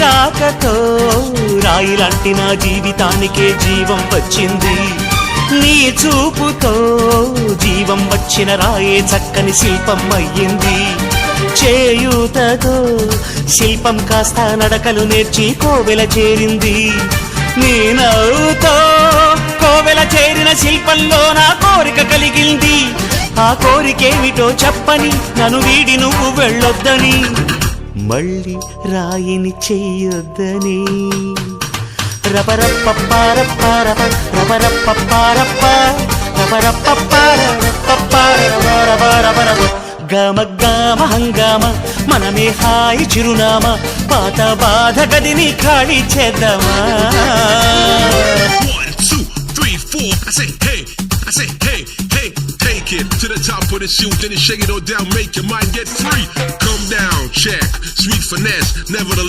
రాకతో రాయిలాంటి నా జీవితానికే జీవం వచ్చింది. నీ చూపుతో జీవం వచ్చిన రాయే చక్కని శిల్పం అయ్యింది. చేయూతతో శిల్పం కాస్త నడకలు నేర్చి కోవెల చేరింది. నీ నవ్వుతో కోవెల చేరిన శిల్పంలో నా కోరిక కలిగింది. ఆ కోరికేమిటో చెప్పని నన్ను వీడి నువ్వు వెళ్ళొద్దని, మళ్ళీ రాయిని చెయ్యొద్దని. రపరప్పపారప్పారప రపరప్పపారప్ప రపరప్పపారపపారపరపరపరపరప గమ గమ హంగామ మనమే హాయి చిరునామా, పాత బాధ గదిని ఖాళీ చేద్దామా. 1 2 3 4 I say hey, take it to the top of the shoot, then you shake it all down, make your mind get free. Come down, check, sweet finesse, nevertheless.